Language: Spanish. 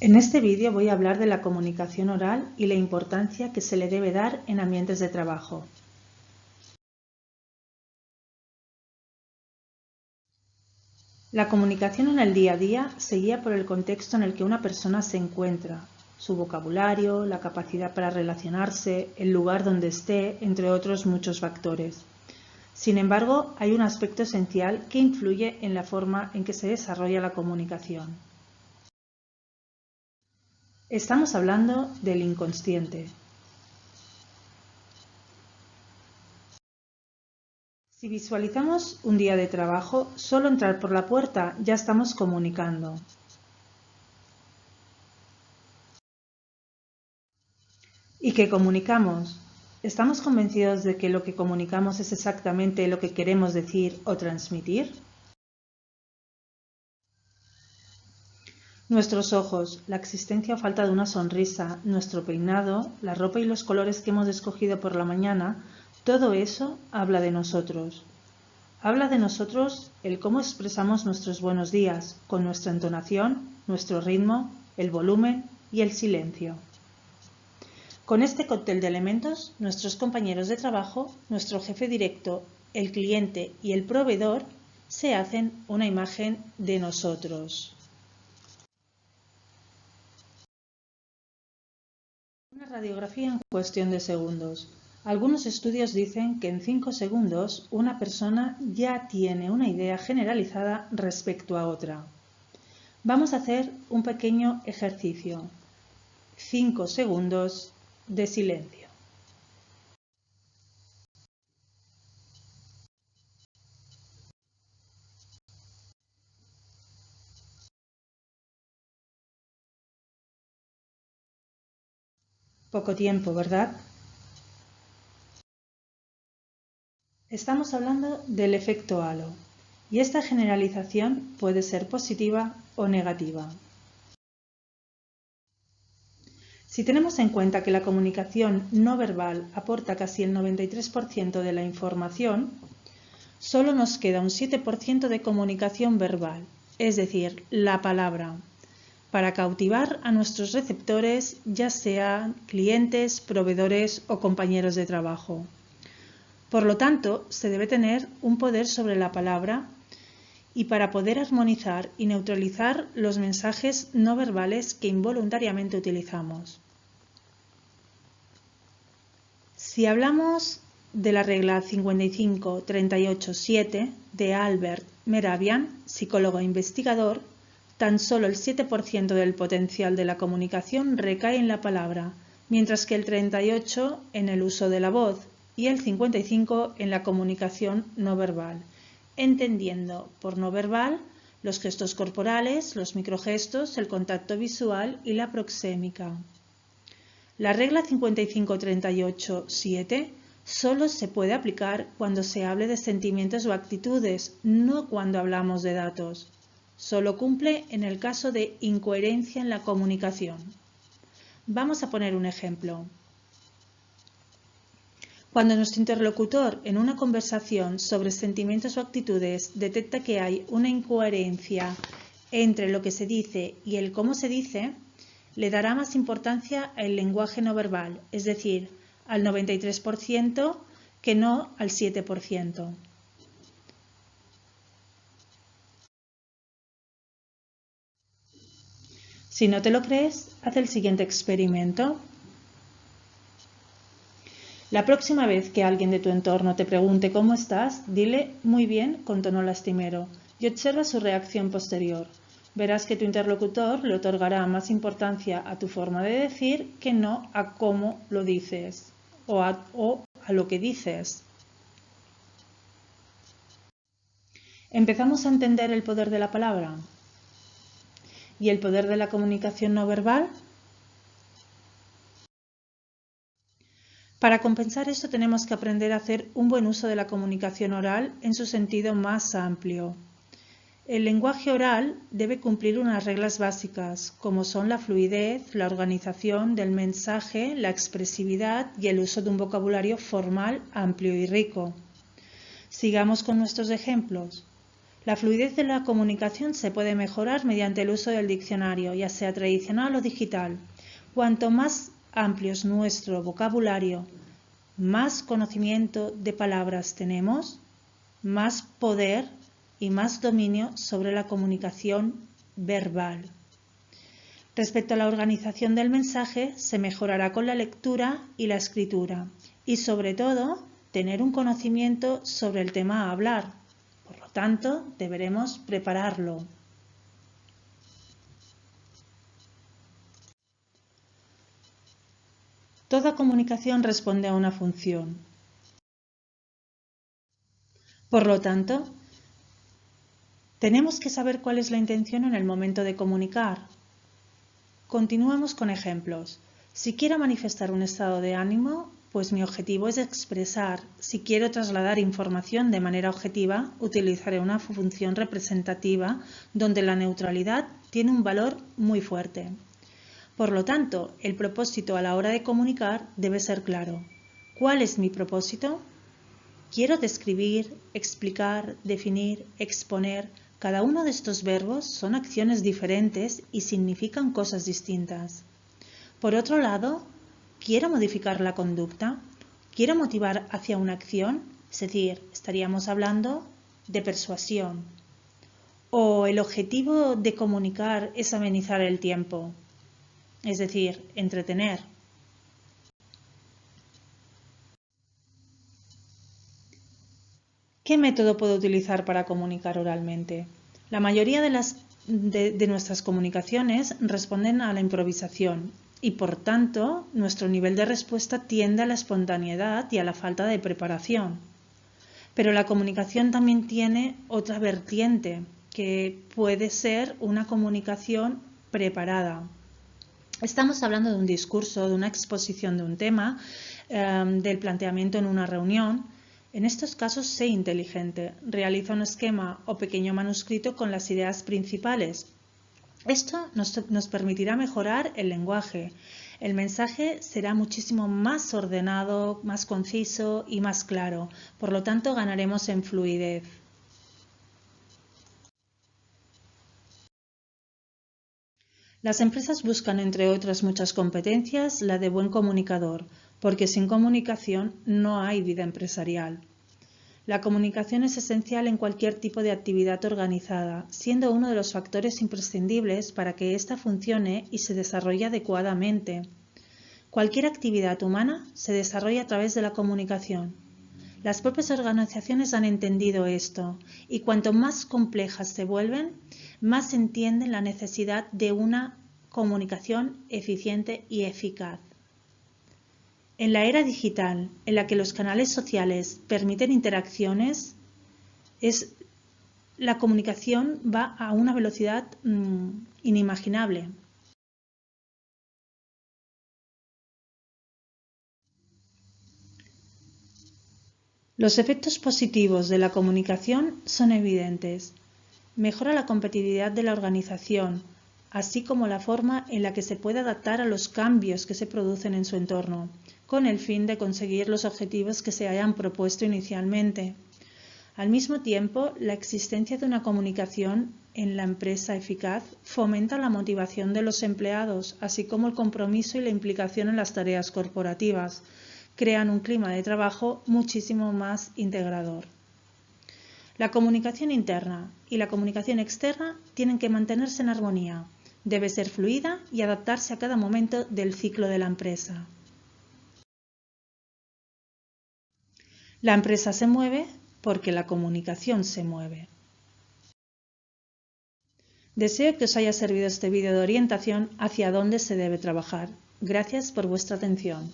En este vídeo voy a hablar de la comunicación oral y la importancia que se le debe dar en ambientes de trabajo. La comunicación en el día a día se guía por el contexto en el que una persona se encuentra, su vocabulario, la capacidad para relacionarse, el lugar donde esté, entre otros muchos factores. Sin embargo, hay un aspecto esencial que influye en la forma en que se desarrolla la comunicación. Estamos hablando del inconsciente. Si visualizamos un día de trabajo, solo entrar por la puerta ya estamos comunicando. ¿Y qué comunicamos? ¿Estamos convencidos de que lo que comunicamos es exactamente lo que queremos decir o transmitir? Nuestros ojos, la existencia o falta de una sonrisa, nuestro peinado, la ropa y los colores que hemos escogido por la mañana, todo eso habla de nosotros. Habla de nosotros el cómo expresamos nuestros buenos días, con nuestra entonación, nuestro ritmo, el volumen y el silencio. Con este cóctel de elementos, nuestros compañeros de trabajo, nuestro jefe directo, el cliente y el proveedor se hacen una imagen de nosotros. Una radiografía en cuestión de segundos. Algunos estudios dicen que en 5 segundos una persona ya tiene una idea generalizada respecto a otra. Vamos a hacer un pequeño ejercicio. 5 segundos de silencio. Poco tiempo, ¿verdad? Estamos hablando del efecto halo, y esta generalización puede ser positiva o negativa. Si tenemos en cuenta que la comunicación no verbal aporta casi el 93% de la información, solo nos queda un 7% de comunicación verbal, es decir, la palabra, para cautivar a nuestros receptores, ya sean clientes, proveedores o compañeros de trabajo. Por lo tanto, se debe tener un poder sobre la palabra y para poder armonizar y neutralizar los mensajes no verbales que involuntariamente utilizamos. Si hablamos de la regla 55-38-7 de Albert Mehrabian, psicólogo e investigador, tan solo el 7% del potencial de la comunicación recae en la palabra, mientras que el 38% en el uso de la voz y el 55% en la comunicación no verbal, entendiendo por no verbal los gestos corporales, los microgestos, el contacto visual y la proxémica. La regla 55-38-7 solo se puede aplicar cuando se hable de sentimientos o actitudes, no cuando hablamos de datos. Solo cumple en el caso de incoherencia en la comunicación. Vamos a poner un ejemplo. Cuando nuestro interlocutor en una conversación sobre sentimientos o actitudes detecta que hay una incoherencia entre lo que se dice y el cómo se dice, le dará más importancia al lenguaje no verbal, es decir, al 93% que no al 7%. Si no te lo crees, haz el siguiente experimento. La próxima vez que alguien de tu entorno te pregunte cómo estás, dile muy bien con tono lastimero y observa su reacción posterior. Verás que tu interlocutor le otorgará más importancia a tu forma de decir que no a cómo lo dices o a lo que dices. ¿Empezamos a entender el poder de la palabra? ¿Y el poder de la comunicación no verbal? Para compensar esto tenemos que aprender a hacer un buen uso de la comunicación oral en su sentido más amplio. El lenguaje oral debe cumplir unas reglas básicas, como son la fluidez, la organización del mensaje, la expresividad y el uso de un vocabulario formal, amplio y rico. Sigamos con nuestros ejemplos. La fluidez de la comunicación se puede mejorar mediante el uso del diccionario, ya sea tradicional o digital. Cuanto más amplio es nuestro vocabulario, más conocimiento de palabras tenemos, más poder y más dominio sobre la comunicación verbal. Respecto a la organización del mensaje, se mejorará con la lectura y la escritura y, sobre todo, tener un conocimiento sobre el tema a hablar. Por lo tanto, deberemos prepararlo. Toda comunicación responde a una función. Por lo tanto, tenemos que saber cuál es la intención en el momento de comunicar. Continuamos con ejemplos. Si quiero manifestar un estado de ánimo, pues mi objetivo es expresar. Si quiero trasladar información de manera objetiva, utilizaré una función representativa donde la neutralidad tiene un valor muy fuerte. Por lo tanto, el propósito a la hora de comunicar debe ser claro. ¿Cuál es mi propósito? Quiero describir, explicar, definir, exponer. Cada uno de estos verbos son acciones diferentes y significan cosas distintas. Por otro lado, ¿quiero modificar la conducta? ¿Quiero motivar hacia una acción? Es decir, estaríamos hablando de persuasión. ¿O el objetivo de comunicar es amenizar el tiempo? Es decir, entretener. ¿Qué método puedo utilizar para comunicar oralmente? La mayoría de nuestras comunicaciones responden a la improvisación y, por tanto, nuestro nivel de respuesta tiende a la espontaneidad y a la falta de preparación. Pero la comunicación también tiene otra vertiente, que puede ser una comunicación preparada. Estamos hablando de un discurso, de una exposición de un tema, del planteamiento en una reunión. En estos casos, sé inteligente, realiza un esquema o pequeño manuscrito con las ideas principales. Esto nos permitirá mejorar el lenguaje. El mensaje será muchísimo más ordenado, más conciso y más claro. Por lo tanto, ganaremos en fluidez. Las empresas buscan, entre otras muchas competencias, la de buen comunicador, porque sin comunicación no hay vida empresarial. La comunicación es esencial en cualquier tipo de actividad organizada, siendo uno de los factores imprescindibles para que ésta funcione y se desarrolle adecuadamente. Cualquier actividad humana se desarrolla a través de la comunicación. Las propias organizaciones han entendido esto y cuanto más complejas se vuelven, más entienden la necesidad de una comunicación eficiente y eficaz. En la era digital, en la que los canales sociales permiten interacciones, la comunicación va a una velocidad inimaginable. Los efectos positivos de la comunicación son evidentes. Mejora la competitividad de la organización, así como la forma en la que se puede adaptar a los cambios que se producen en su entorno, con el fin de conseguir los objetivos que se hayan propuesto inicialmente. Al mismo tiempo, la existencia de una comunicación en la empresa eficaz fomenta la motivación de los empleados, así como el compromiso y la implicación en las tareas corporativas. Crean un clima de trabajo muchísimo más integrador. La comunicación interna y la comunicación externa tienen que mantenerse en armonía. Debe ser fluida y adaptarse a cada momento del ciclo de la empresa. La empresa se mueve porque la comunicación se mueve. Deseo que os haya servido este vídeo de orientación hacia dónde se debe trabajar. Gracias por vuestra atención.